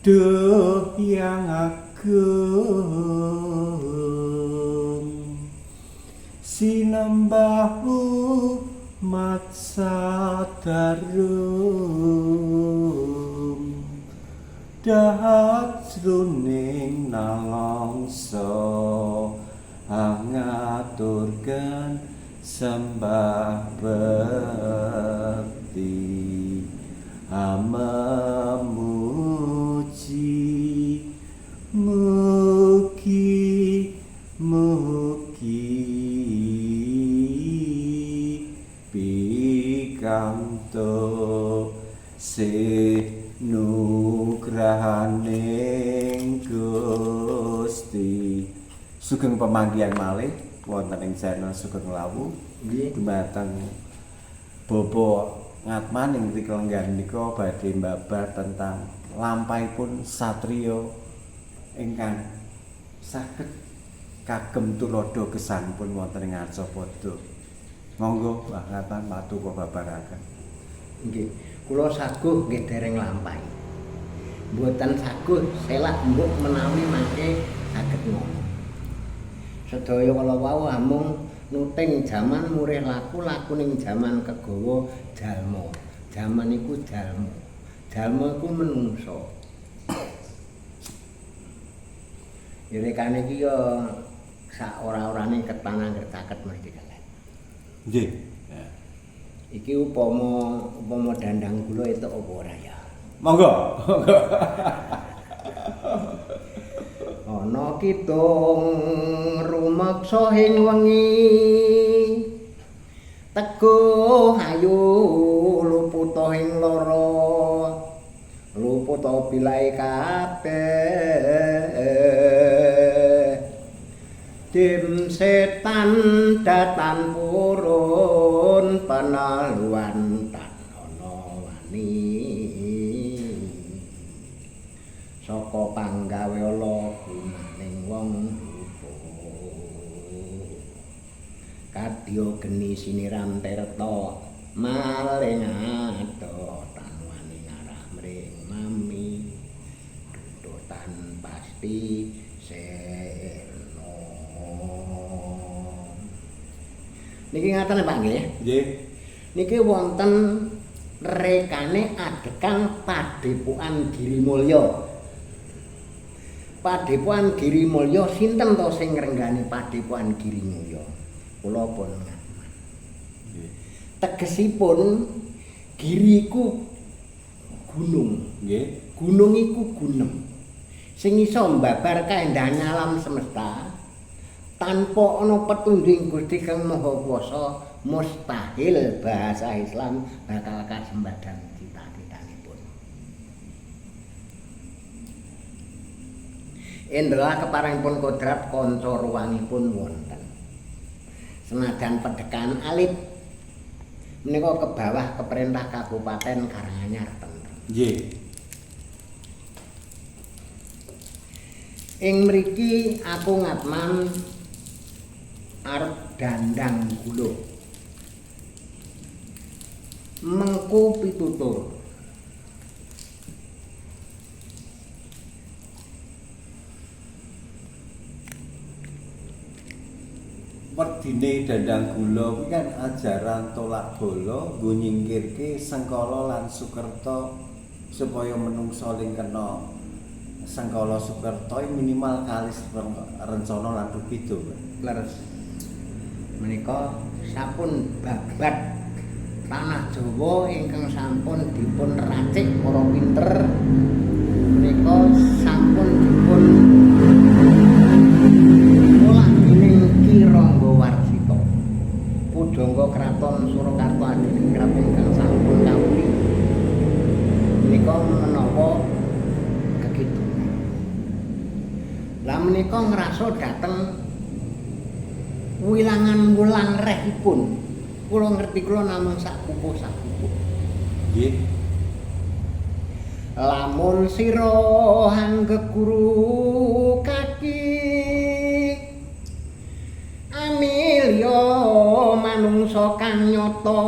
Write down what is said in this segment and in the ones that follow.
Duh yang agung, sinembahmu maksa darum, dahat jroning nalangsa ngaturken sembah bekti memuji mugi pikantuk sinugrahaning Gusti. Sugeng pemanggihan malih wonten ing channel Sugeng Lawu dumateng Bobo Ngatman ing mriki lenggan nika badhe mbabar tentang lampahipun satriya ingkang saged kagem tuladha gesangipun wonten ing Arcapada. Monggo Mbah Ngatman matuka babaraken. Nggih, kula saguh nggih dereng lampahi. Mboten saguh selak mbok menawi mangke saged ngomong. Sedaya kala wau amung nuting jaman murih laku ning jaman kegawa jalma. Jaman iku jalma. Jalma iku menungso. Yrekane iki ya sak ora-orane ketanang kercaket mesti kalen. Nggih. Iki upama dandang gula itu apa ora ya? Monggo. Ana kidung rumeksa ing wengi teguh ayu luputa ing lara luputa bilae kabeh dim setan datan purun penaluan tan ana wani saka panggawe ala gumaning wong rupa kadya geni siniran tirta maling ado tan wani ngarah mring mami dudutan pasti serno niki ngaten Pak nggih. Nggih. Niki wonten rekane adekan Padepokan Girimulya. Padepokan Girimulya sinten to sing ngrenggani Padepokan Girimulya? Kula pun ngatman. Tegesipun giri iku gunung. Nggih. Gunung iku gunem. Sing iso mbabar kaendahan alam semesta tanpa ana petunding Gusti Kang Maha Kuwasa mustahil bahasa Islam bakal kasembadan cita-citanipun. Indra keparingipun kodrat kanca ruwangipun wonten. Senajan pedekan alit menika ke bawah keperintah Kabupaten Karanganyar tentrem. Nggih. Ing mriki aku Ngatman arep dandang gula. Mengku pitutur. Werdine dandang gula kuwi kan ajaran tolak bala nggo nyingkirke Sengkala lan Sukerta supaya menungsa ling kena Sengkala Sukerta minimal kalis rencana lan berbeda. Leres. Menika sampun babat tanah Jawa ingkang sampun dipun racik para pinter menika sampun dipun olah dening Ki Ranggawarsita pujangga kraton Surakarta adening kraton ingkang sampun kawuli menika menapa kekidungan. Lah menika ngrasa dhateng wilangan wulang rehipun. Kula ngerti kula namung sak pupuh. Nggih. Lamun sira anggeguru kaki amilya manungsa kang nyata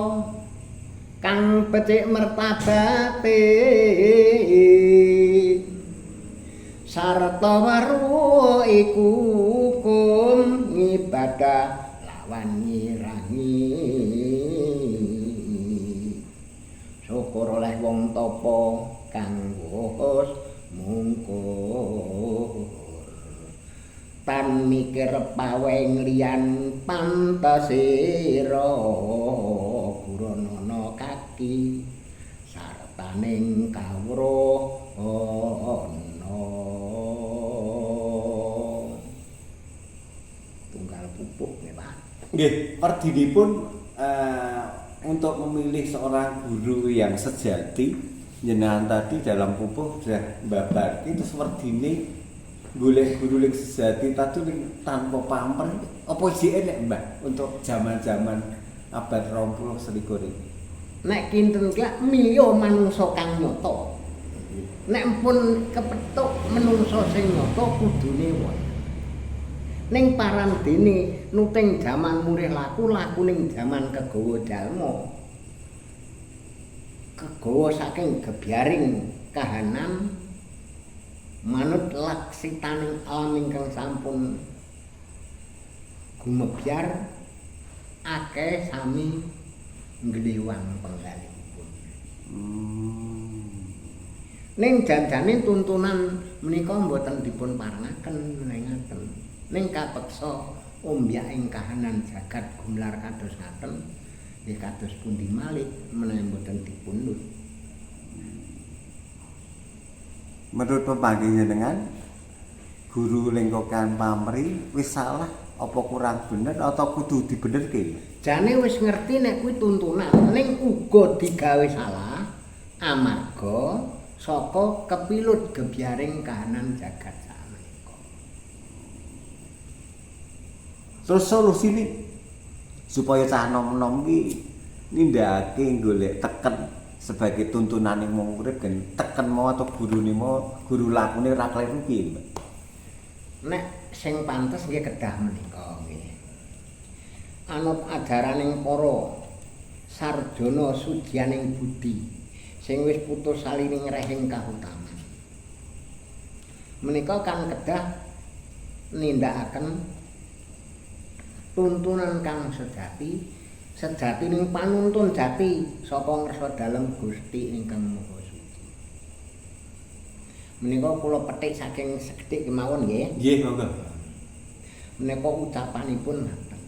kang becik mertabate weruh iku hukum ngibadah lawan ngirangi syukur oleh wong tapa kang wus mungkur tan mikir paweng liyan pantesira guranana kaki sartaning kawruh ana tunggal pupuk nggih Pak. Nggih, ordinipun untuk memilih seorang guru yang sejati jenengan tadi dalam pupuh sudah babar itu seperti golek guru yang sejati tadi tanpa pamper apa sih enek Mbak untuk zaman-zaman abad 20 selikur ini. Nek kinten klak miyo manungsa kang nyata. Nek pun kepethuk menungsa sing nyata kudune wae. Ning parandene nuting jaman murih laku ning jaman kegawa dalma. Kegawa saking gebyaring kahanan manut laksitaning alam ingkang sampun gumebyar akeh sami ngliwang penggalipun. Ning janjane tuntunan menika mboten dipun parangaken menengaken. Ning kapeksa ombyaking kahanan jagat gumelar kados ngaten nggih kados pundi malih menawi mboten dipundhut. Menurut pemanggi jenengan guru lingkokan pamri wis salah apa kurang bener atau kudu dibenerke? Jane wis ngerti nek kuwi tuntunan ning uga digawe salah amarga saka kepilut gebyaring kahanan jagat sakmenika. Terus solusine supaya cah nom-nom iki nindakake golek teken sebagai tuntunaning wong urip kan teken mau atau gurune mau guru lakune ora kleru piye Mbak? Nek sing pantes nggih kedah menika nggih. Anut ajaraning para sarjana sujianing budi sing wis putus salining rehing kahutaman. Menika kan kedah nindakaken tuntunan kang sejatining panuntun jati saka ngersa dalem Gusti ingkang Maha Suci. Menika kula petik saking sekedhik kemawon nggih. Nggih, monggo. Menika ucapanipun ngaten.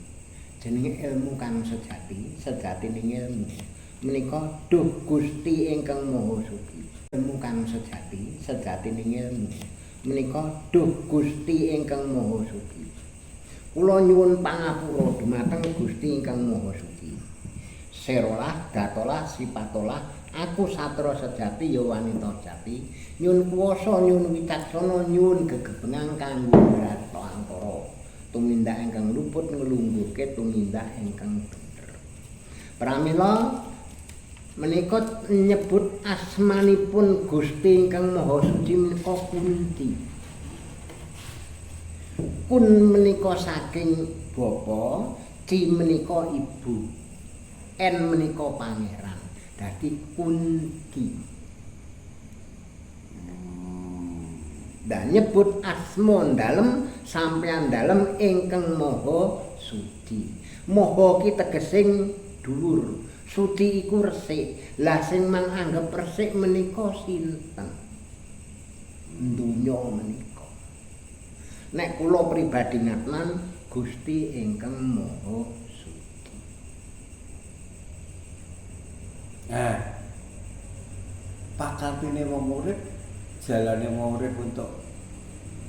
Jenenge ilmu kang sejatining ilmu. Menika duh Gusti ingkang Maha Suci. Ilmu kang sejatining ilmu. Menika duh Gusti ingkang Maha Suci. Kula nyuwun pangapura dumateng Gusti ingkang Maha Suci. Serolah, datolah, sipatolah, aku satra sejati ya wanita jati. Nyun kuwasa, nyun wicaksana, nyun gegebengan kanggo ngrata antara. Tumindak ingkang luput nglungguhke tumindak ingkang bener. Pramila menika nyebut asmanipun Gusti ingkang Maha Suci menika Kunti. Kun menika saking bapa, Ci menika ibu, N menika pangeran. Dadi Kunti. Dan nyebut asma dalem sampeyan dalem ingkang Maha Suci. Maha ki tegesing dhuwur, suci iku resik. Lah sing manganggep resik menika sinten? Dunya menika. Nek kula pribadi ngatman Gusti ingkang Maha Suci. Pakatine wong urip, jalane wong urip untuk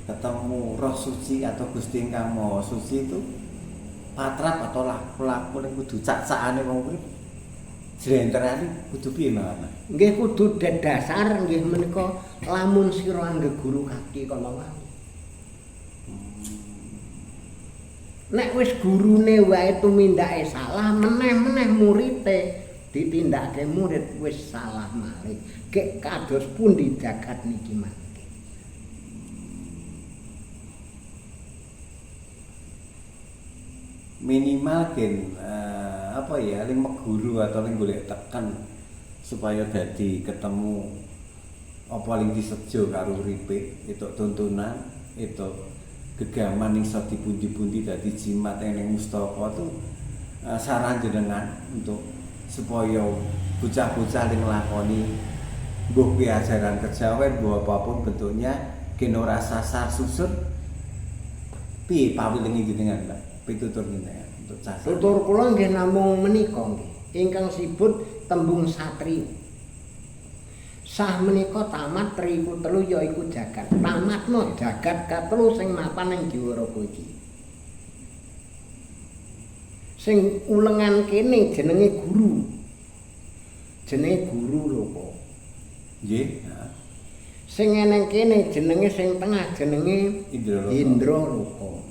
ketemu Roh Suci atau Gusti ingkang Maha Suci itu patrap atau laku-laku yang kudu cak-cakane wong urip. Jlentrehane kudu piye mawon? Nggih kudu dasar nggih menika lamun sira anggere guru kaki kala wau. Nek wis gurune wae tumindake salah, meneh-meneh murite ditindakake murid wis salah malih. Gek kados pundi jagat niki mangke. Minimal gen apa ya ling guru atau ling golek teken supaya dadi ketemu apa ling disejo karo uripe itu tuntunan itu gegaman iso dipundi-pundi dadi jimat ning Mustafa tuh saran jenengan untuk supaya bocah-bocah yang nglakoni mbuh kuwi ajaran kejawen mbuh apapun bentuknya kena ora sasar susut piye pawilingi jenengan Pak pitutur jenengan untuk cah tutur kula nggih namung menika nggih ingkang sibut tembung satrio sah menika tamat triku telu yaiku jagat tamatno jagat katelu sing mapan ing Dewara iki sing ulengan kene jenenge guru lho kok nggih sing eneng kene jenenge sing tengah jenenge Indra Loka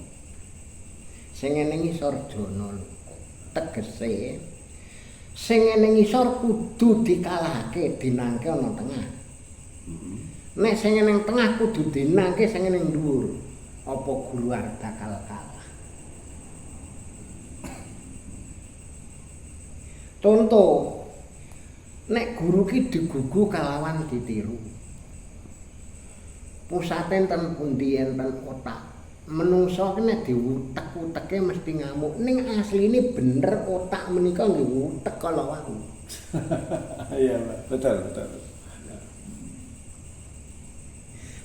sing eneng isor Jana Loka tegese sing eneng isor kudu dikalahake dinangke ana tengah nek sing eneng tengah kudu dinangke sing eneng dhuwur apa guru arep bakal kalah contoh nek guru ki digugu kalawan ditiru pusate enten pundi enten otak menungso ki nek diutek-uteke mesti ngamuk ning asline bener otak menika nggih utek kala wau iya Pak betul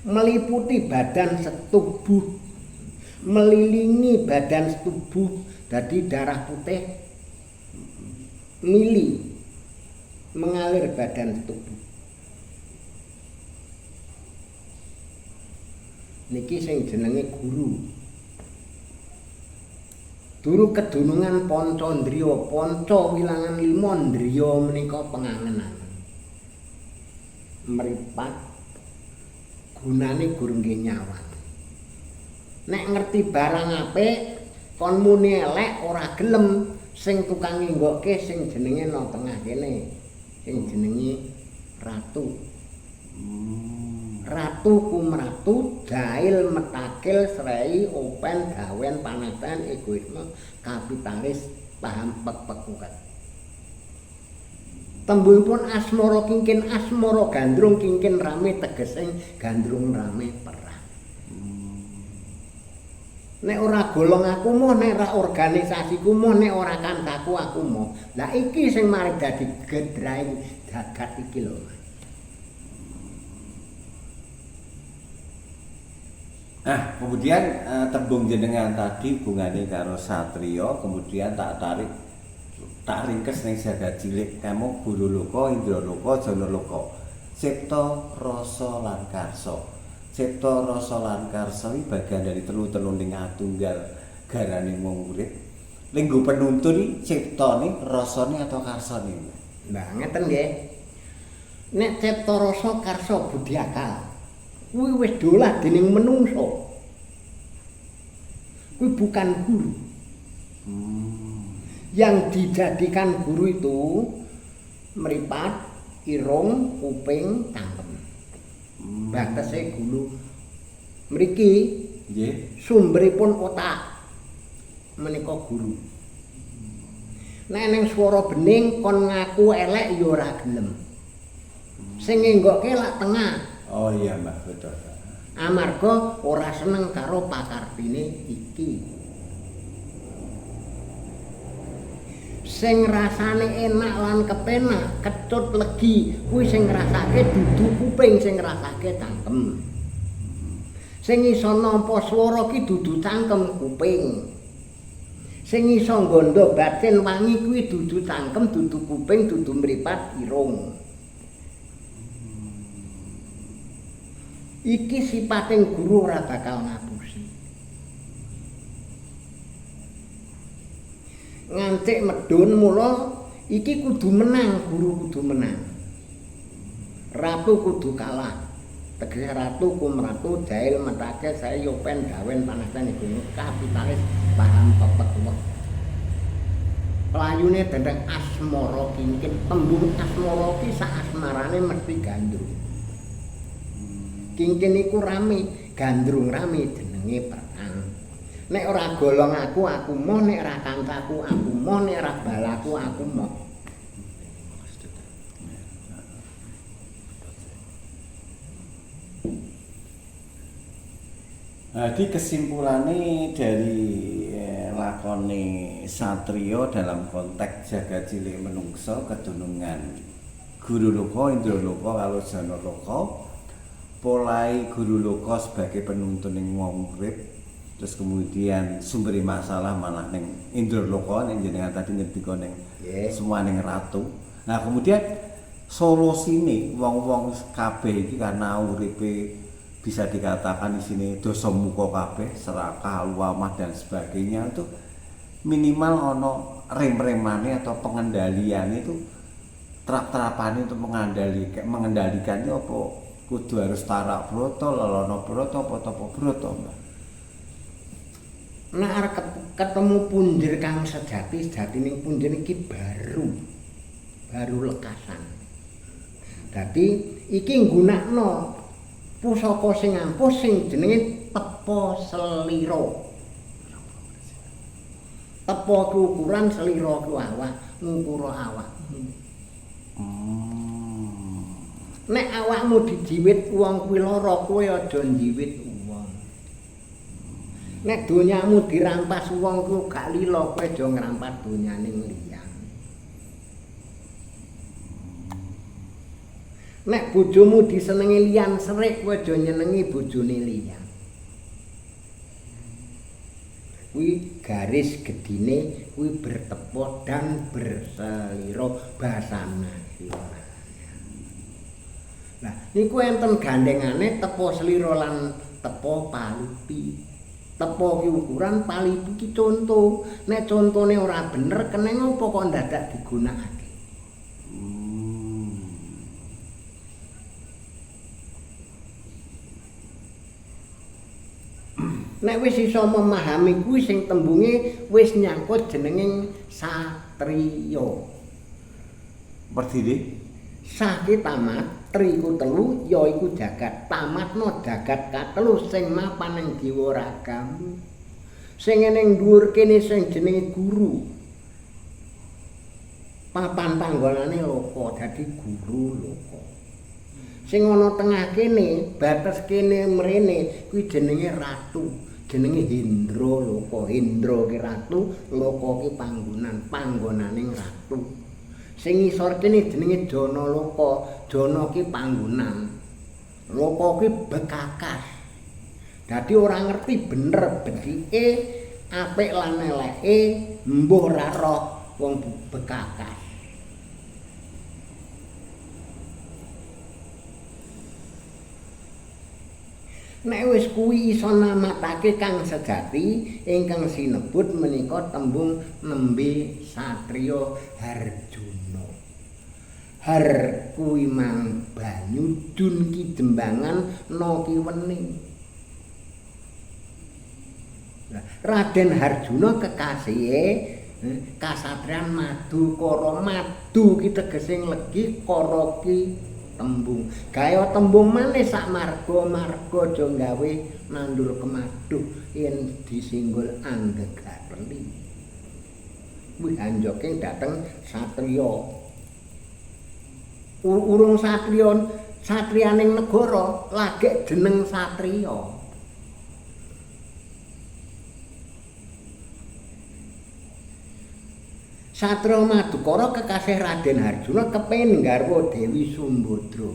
meliputi badan setubuh melilingi badan setubuh dadi darah putih mili mengalir badan setubuh niki sing jenenge guru duru kedunungan Pancandriya panca wilangan 5 ndriya menika pengangenan mripat gunane gur nggih nyawang nek ngerti barang apik kon muni elek ora gelem sing tukang nggokke sing jenenge nang tengah kene sing jenenge ratu ratu kumratu jahil metakil srei open gawen panasan egoisme kapitalis paham pek-pekukat tembungipun asmara kingkin asmara gandrung kingkin rame tegesing gandrung rame perang nek ora golong aku moh nek ora organisasiku moh nek ora kancaku aku moh lah iki sing mari dadi gedraing jagat iki lho Nah, kemudian tembung jenengan tadi hubungannya karo satrio, kemudian tak ringkes ning jagat cilik kamu Guru Loka, Indra Loka, Jana Loka. Cipta, rasa lan karsa. Cipta, rasa lan karsa iki bagian dari telu-telu ning atunggal garane wong urip. Linggo penuntun iki ciptane, rasane atau karsane. Nah, ngeten nggih. Nek cipta rasa karsa budi akal. Kuwi wis dolah dening menungso. Kuwi bukan guru. Yang dijadikan guru itu meripat, irung, kuping, tangkem. Batese guru. Mriki nggih sumberipun otak menika guru. Nek ning swara bening kon ngaku elek ya ora gelem. Sing ngenggokke lak tengah. Oh iya Mbak, betul. Amarga ora seneng karo pakartine iki. Sing rasane enak lan kepenak, kecut legi, kuwi sing ngrasake dudu kuping, sing ngrasake cangkem. Sing iso nampa swara ki dudu cangkem, kuping. Sing iso nggondo batin wangi kuwi dudu cangkem, dudu kuping, dudu mripat irung. Iki sipating guru ora bakal ngapusi. Ngancik medun mula iki kudu menang, guru kudu menang. Ratu kudu kalah. Tegese ratu kumratu jahil metake saya yopen gawen panasan iku kapitalis paham pepekuwek. Pelayune dendeng asmara kingkin, tembung asmara ki sak asmarane mesti gandrung. Kingkin iku rame, gandrung rame jenenge perang. Nek ora golong aku moh, nek ora kancaku aku moh, nek ora balaku aku moh. Jadi kesimpulannya dari lakone Satrio dalam konteks jaga cilik menungso kedunungan Guru Loka, Indra Loka karo Jana Loka, polai Guru Loka sebagai penuntun ning wong urip, terus kemudian sumber masalah malah ning Indra Loka ning jenengan tadi ngendika ning semua ning ratu. Nah, kemudian solusine wong-wong kabeh iki karena uripe bisa dikatakan di sini dosa muka kabeh, serakah, luamah dan sebagainya itu minimal ono rem-remane atau pengendalian itu terap-terapane untuk mengendalikan itu apa kudu harus tarak broto, lolono broto, apa topo broto, Mbak? Nek arep ketemu punjer kang sejati ning punjer iki baru lekasan. Dadi iki nggunakno pusaka sing ampuh sing jenenge tepa selira. Tepa ku ukuran, selira ku awak, ngukura awak. Nek awakmu dijiwit wong kuwi lara, kowe aja njiwit wong. Nek donyamu dirampas wong ku gak lila, kowe aja ngrampas donyane liyan. Nek bojomu disenengi liyan serik, kowe aja nyenengi bojone liyan. Kuwi garis gedine kuwi bertepo dan berselira basa nasional. Nah, niku enten gandengane tepo selira lan tepo palipi. Tepo ki ukuran, palipi ki conto. Nek contone ora bener, keneng apa kok ndadak digunakake? Nek wis iso memahami kuwi sing tembunge wis nyangkut jenenging satriya. Perdine Sah ki tamat, tri ku telu, ya iku jagat. Tamatno jagat katelu sing mapan ing jiwa ragamu. Sing ning dhuwur kene sing jenenge guru. Papan panggonane loka, dadi guru loka. Sing ana tengah kene, bates kene mrene kuwi jenenge ratu. Jenenge Hendra Loka. Hendra ki ratu, Loka ki panggonan, panggonaning ratu. Sing ngisor kene jenenge Jana Loka. Jana ki panggonan. Loka ki bekakas. Dadi ora ngerti bener bedike, apik lan eleke, mbuh ora roh wong bekakas. Nek wis kuwi iso namatake kang sejati ingkang sinebut menika tembung nembe satriya Harjuna. Har kuwi mang banyu, dun ki dembangan, no ki wening. Raden Harjuna kekasihe kasatriyan Madukara. Madu ki tegese legi, kara ki tembung. Gaya tembung maneh sak marga aja gawe nandur kemaduh yen disinggul anggegarli. Kuwi anjoking dhateng satriya. Urung satriyaning negara lagek jeneng satriya. Satria Madukara kekasih Raden Harjuna kepengin nggarwa Dewi Sumbadra.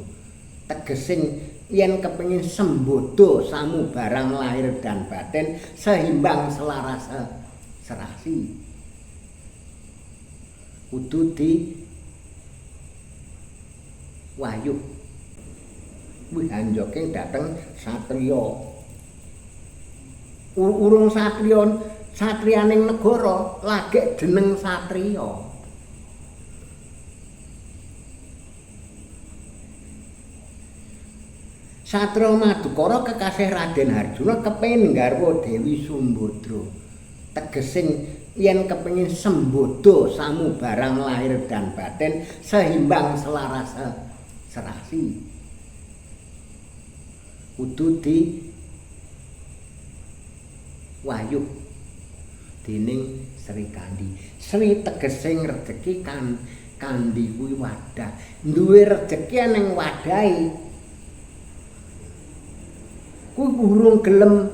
Tegesing yen kepengin sembodo samubarang lahir dan batin seimbang selaras serasi. Kudu di wayuh. Kuwi anjoking dhateng satriya. Urung satriyaning negara lagek jeneng satriya. Satria Madukara kekasih Raden Harjuna kepengin nggarwa Dewi Sumbadra. Tegesing yen kepengin sembodo samubarang lahir dan batin seimbang selaras serasi. Kudu di wayuh dening Sri Kandi. Sri tegesing rejeki kandi kuwi wadah. Duwe rejeki ning wadahe. Kuwi urung gelem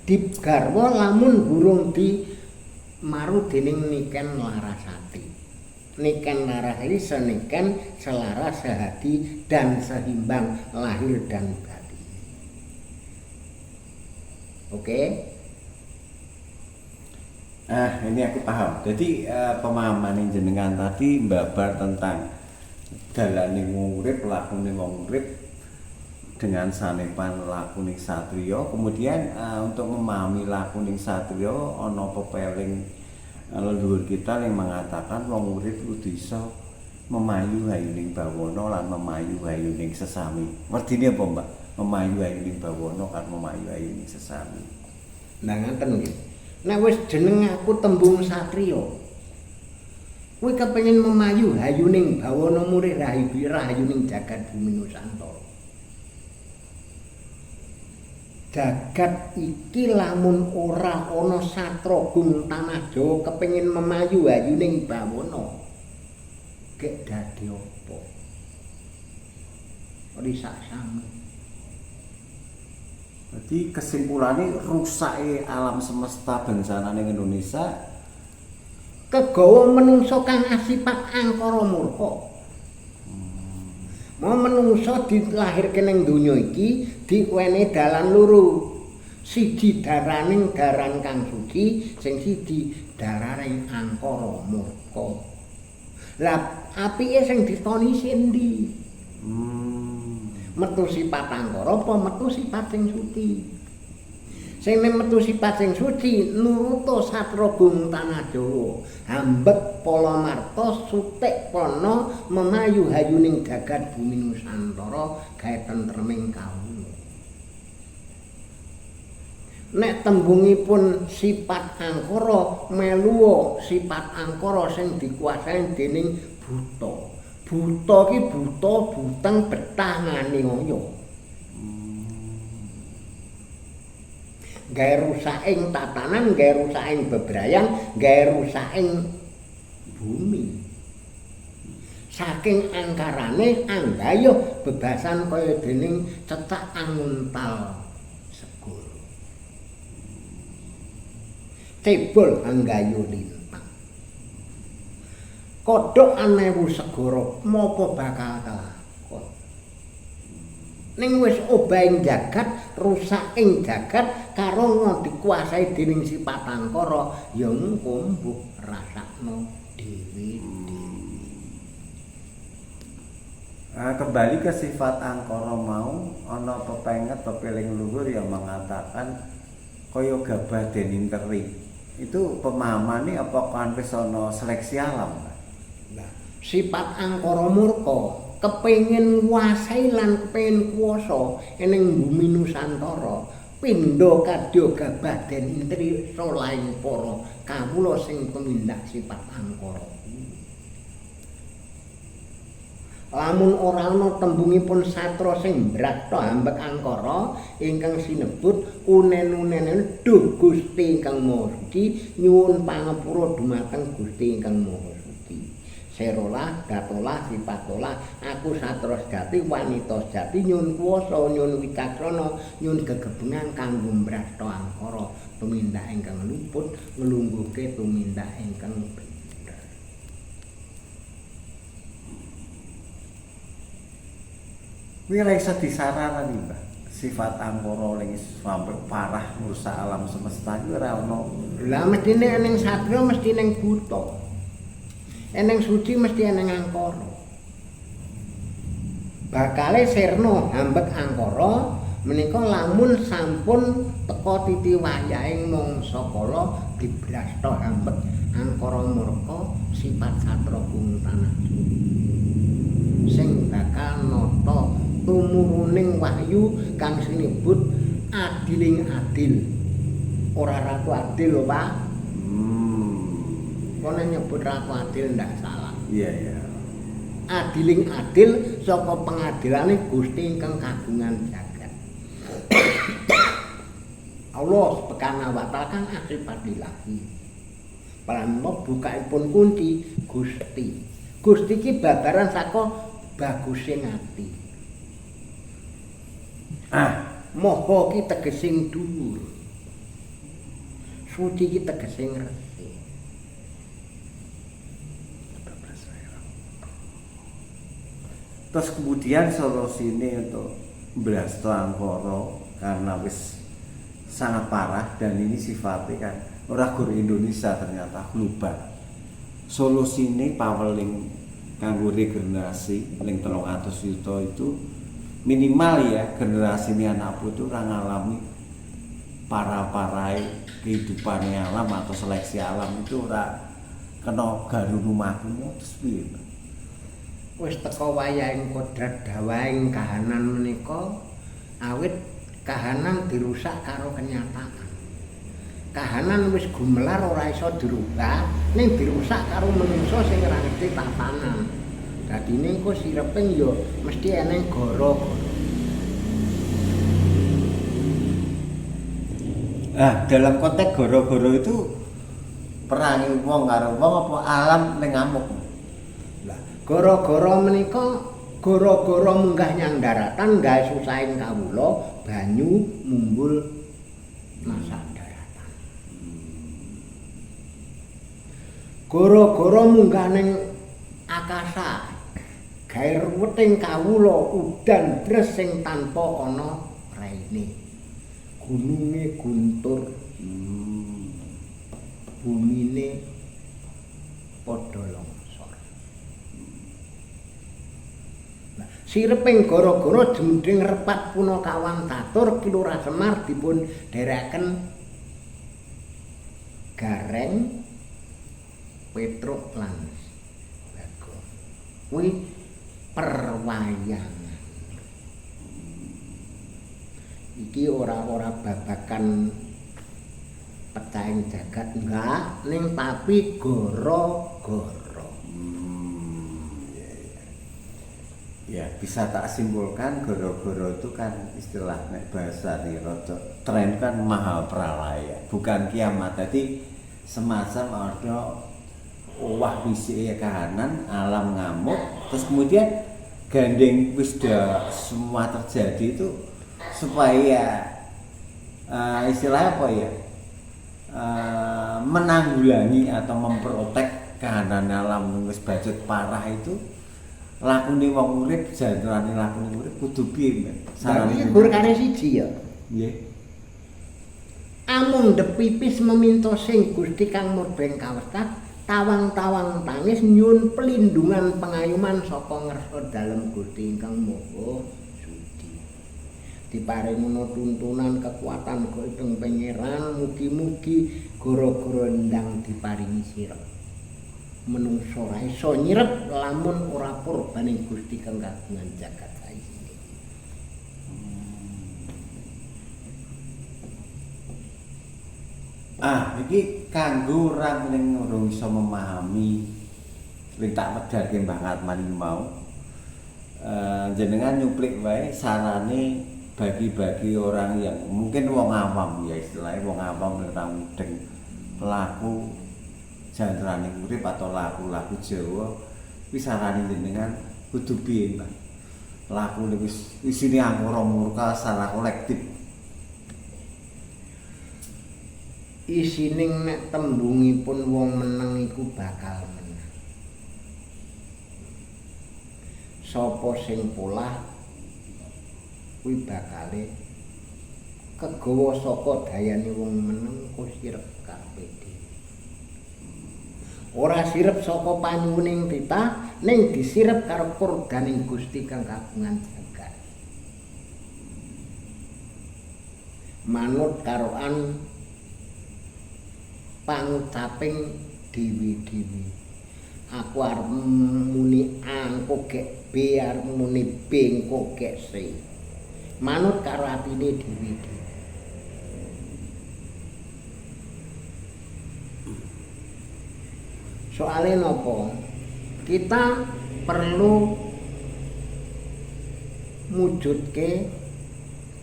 digarwa lamun burung di maru dening Niken Larasati. Niken Larasati seniken selaras sehati dan seimbang lahir dan batin. Oke? Ini aku paham. Jadi pemahaman yang jenengan tadi mbabar tentang dalane urip, lakune wong urip dengan sanepan lakuning satriya. Kemudian untuk memahami lakuning satriya ana pepeling leluhur kita yang mengatakan wong urip kudu iso memayu hayuning bawana lan memayu hayuning sesami. Werdine apa, Mbak? Memayu hayuning bawana kan memayu hayuning sesami. Nah ngaten nggih. Nek wis jeneng aku tembung satriya, kuwi kepengin memayu hayuning bawana murid rahayuning jagat bumi Nusantara. Jagat iki lamun ora ana satragung tanah Jawa kepengin memayu hayuning bawana, gek dadi apa? Ora sami. Jadi kesimpulannya rusake alam semesta bensanane Indonesia kegawa menungso kang asipat angkara murka. Mau menungso dilahirke ning donya iki diwenehi dalan loro. Siji daraning daran kang suci, sing siji daraning angkara murka. Lah apike sing ditoni sendi? Metu sifat angkara apa metu sifat sing suci? Sing metu sifat sing suci nuruta satragung tanah Jawa, hambet palamarta sutik prana memayu hayuning jagat bumi Nusantara gawe tentreming kawula. Nek tembungipun sifat angkara melu sifat angkara sing dikuasai dening buta. Buta ki buta buteng betah ngani ngoyo. Gawe rusaking tatanan, gawe rusaking bebrayan, gawe rusaking bumi. Saking angkarane anggayuh bebasan kaya dening cecak anguntal segara. Cebol anggayuh lintang. Kodhok anewu segara mapa bakal kelakon. Ning wis obahing jagat, rusaking jagat karo dikuasai dening sifat angkara, ya engko mbuh rasakno dhewe-dhewe. Kembali ke sifat angkara mau, ana pepenget pepeling luhur yang mengatakan kaya gabah den interi. Itu pemahamannya apakah wis ana seleksi alam? Nah, sifat angkara murka kepengin nguasai lan kepengin kuwasa ning bumi Nusantara, pindha kadya gabah den intri solaing para kawula sing tumindak sifat angkara. Lamun ora ana tembungipun satra sing brata hambek angkara ingkang sinebut unen-unenen duh Gusti ingkang Maha Suci, nyuwun pangapura dumateng Gusti ingkang Maha Suci. Serolah, datolah, sipatolah, aku satra sejati, wanita sejati, nyun kuwasa, nyun wicaksana, nyun gegebengan kanggo mbrasta angkara, tumindak ingkang luput, nglungguhke tumindak ingkang bener. Kuwi ora iso disarani, Mbak. Sifat angkara ning sampe parah ngrusak alam semesta iki ora ono. Lah mestine ning satria mesti ning buta. Eneng suci mesti eneng angkara. Bakale sirna hambek angkara menika lamun sampun teka titi wayahing mangsa kala dibrasta hambek angkara murka sifat satragung tanah Jawa. Sing bakal nata tumuruning wahyu kang sinebut adiling adil. Ora ratu adil lho, Pak. Kono nyebut ratu adil ndak salah. Iya, iya. Adiling adil saka pengadilane Gusti ingkang kagungan jagat. Allah subhanahu wa ta'ala kang asifatilahi. Pramila bukaipun kunci Gusti. Gusti iki babaran saka bagusing ati. Moho ki tegesing dhuwur. Suci iki tegese ngresik. Terus kemudian solusine untuk Brasta Angkara karena wis sangat parah dan ini sifatnya kan ora gur Indonesia ternyata global. Solusine paweling kanggo regenerasi ning 300 juta itu minimal ya generasi ini anak putu ora ngalami para-parai kehidupan alam atau seleksi alam itu ora kena garu rumahku terus piye. Wis teka wayahing kodrat dawaing kahanan menika awit kahanan dirusak karo kenyataan. Kahanan wis gumelar ora iso dirubah, ning dirusak karo menungso sing ora ngerti tatanan. Dadine engko sireping ya mesti eneng gara-gara. Dalam konteks gara-gara itu perangi wong karo wong apa alam ning ngamuk. Gara-gara menika gara-gara munggah nyang daratan gawe susahing kawula banyu mumbul masak daratan. Gara-gara munggah ning akasa gawe ruweting kawula udan dres sing tanpa ana raine. Gununge guntur, bumine padha longsor. Sireping gara-gara jemding repat Punakawan Tatur Kilurah Semar dipun derekaken Gareng Petruk lan Bagong. Kuwi perwayangan. Iki ora babakan pecahing jagat enggak, ning tapi gara-gara. Ya bisa tak simpulkan gara-gara itu kan istilah nek bahasa di rada tren kan maha pralaya bukan kiamat. Jadi semacam ada wah bisi kahanan alam ngamuk terus kemudian gandeng wis semua terjadi itu supaya istilah apa ya menanggulangi atau memprotek kahanan alam wis budget parah itu lakune wong urip jantrane lakune urip kudu piye men sarane burkane siji ya nggih amung depipis meminta sing Gusti kang murbeng kawestat tawang-tawang tangis nyuwun pelindungan pengayuman saka ngersa dalem Gusti ingkang Maha Suci diparingna tuntunan kekuatan goteng pangeran mugi-mugi gara-gara ndang diparingi sira menungso ora iso nyirep lamun ora purbaning Gusti kang kagungan jagat saiki. Iki kanggo orang ning urung iso memahami ling tak medharke Mbah Ngatman mau. Jenengan nyuplik wae sarane bagi-bagi orang yang mungkin wong awam ya istilahnya wong awam orang mudeng pelaku jandraning urip atau laku-laku Jawa wis sarane jenengan kudu piye Mbah laku wis isine angkara murka secara kolektif isining nek tembungipun wong meneng iku bakal menang sapa sing polah kuwi bakale kegawa saka dayane wong meneng ku sirep kabeh. Ora sirep saka panyuwuning titah ning disirep karo purganing Gusti kang kagungan jagat. Manut karoan pangucaping dewi-dewi. Aku arep muni A engko gek B arep muni B engko gek C. Manut karo atine dewi-dewi. Soalnya nopo kita perlu mujudke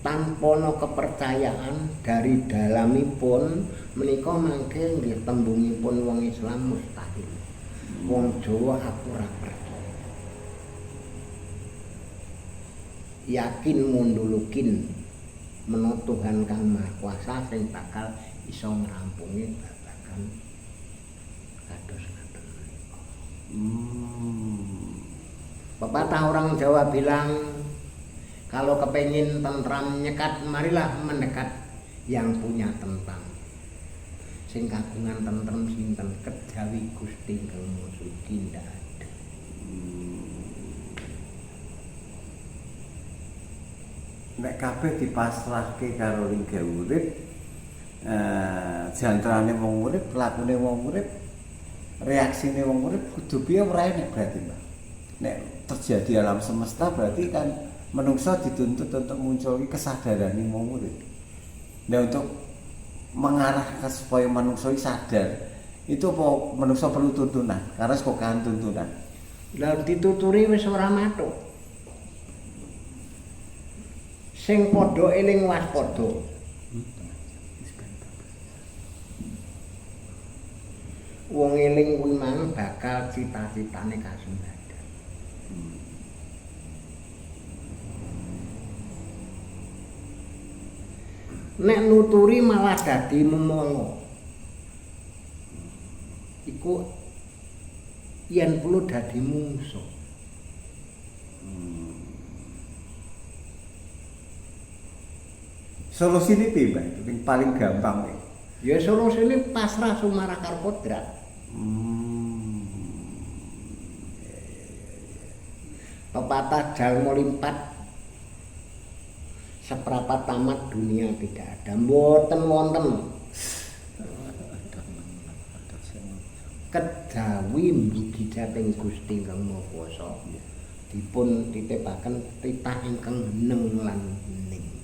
tanpa no kepercayaan dari dalamipun menika mangke nggih tembungipun wong Islam mustahil. Wong Jawa aku ora percaya. Yakin mundulukin menawa Tuhan Kang Maha Kuasa sing bakal iso ngrampungi babagan kados ngaten menika. Pepatah orang Jawa bilang kalau kepengin tentram nyekat marilah mendekat yang punya tentram. Sing kagungan tentrem sinten kejawi Gusti Kang Maha Suci ndak ada. Nek kabeh dipasrahke karo linggih urip, jantrane wong urip, lakune wong urip, reaksine wong urip kudu piye ora enek berarti, Mbak. Nek terjadi alam semesta berarti kan menungso dituntut untuk muncul kesadaran wong urip. Nah, untuk mengarah supaya menungso sadar, itu apa menungso perlu tuntunan, karena kok kan tuntunan. Lah dituturi wis ora matuk. Sing padha eling waspada. Wong eling kuwi mang bakal cita-citane kasumbadan. Nek nuturi malah dadi memongo. Iku yen perlu dadi mungsuh. Solusine piye, Mbak? Yang paling gampang nih. Ya solusine pasrah sumarah karo kodrat. Pepatah jalma limpat seprapat tamat dunia tidak ada. Mboten wonten. Kejawi mbugi dhateng Gusti Kang Maha Kuwasa dipun titipaken titah ingkang nem lan ning.